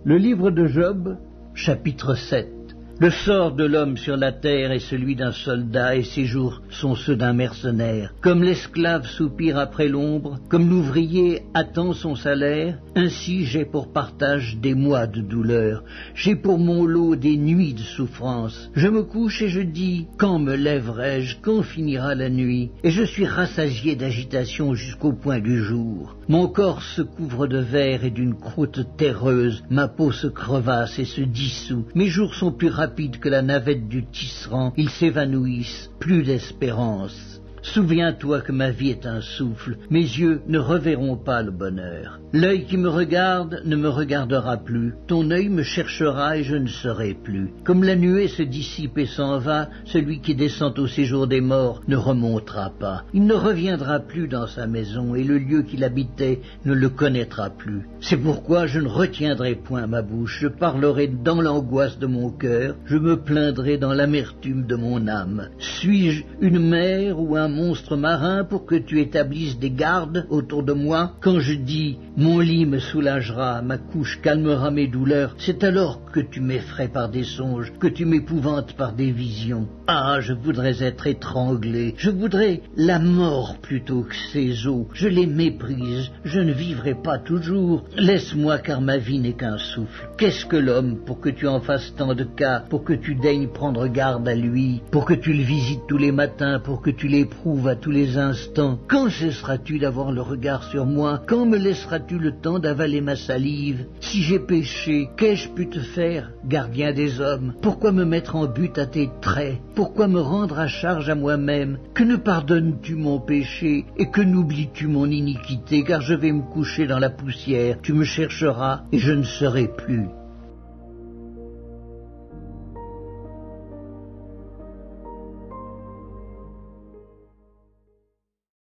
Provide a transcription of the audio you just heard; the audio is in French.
Le livre de Job, chapitre 7. Le sort de l'homme sur la terre est celui d'un soldat, et ses jours sont ceux d'un mercenaire. Comme l'esclave soupire après l'ombre, comme l'ouvrier attend son salaire, ainsi j'ai pour partage des mois de douleur, j'ai pour mon lot des nuits de souffrance. Je me couche et je dis, quand me lèverai-je, quand finira la nuit? Et je suis rassasié d'agitation jusqu'au point du jour. Mon corps se couvre de verre et d'une croûte terreuse, ma peau se crevasse et se dissout. Mes jours sont plus rapides que la navette du tisserand, ils s'évanouissent, plus d'espérance. Souviens-toi que ma vie est un souffle, mes yeux ne reverront pas le bonheur. L'œil qui me regarde ne me regardera plus, ton œil me cherchera et je ne serai plus. Comme la nuée se dissipe et s'en va, celui qui descend au séjour des morts ne remontera pas. Il ne reviendra plus dans sa maison et le lieu qu'il habitait ne le connaîtra plus. C'est pourquoi je ne retiendrai point ma bouche, je parlerai dans l'angoisse de mon cœur, je me plaindrai dans l'amertume de mon âme. Suis-je une mer ou un monstre marin pour que tu établisses des gardes autour de moi? Quand je dis « mon lit me soulagera, ma couche calmera mes douleurs », c'est alors que tu m'effraies par des songes, que tu m'épouvantes par des visions. Ah, je voudrais être étranglé, je voudrais la mort plutôt que ces eaux. Je les méprise, je ne vivrai pas toujours. Laisse-moi car ma vie n'est qu'un souffle. Qu'est-ce que l'homme pour que tu en fasses tant de cas, pour que tu daignes prendre garde à lui, pour que tu le visites tous les matins, pour que tu l'éprouves à tous les instants? Quand cesseras-tu d'avoir le regard sur moi? Quand me laisseras-tu le temps d'avaler ma salive? Si j'ai péché, qu'ai-je pu te faire, gardien des hommes? Pourquoi me mettre en but à tes traits? Pourquoi me rendre à charge à moi-même? Que ne pardonnes-tu mon péché et que n'oublies-tu mon iniquité? Car je vais me coucher dans la poussière, tu me chercheras et je ne serai plus.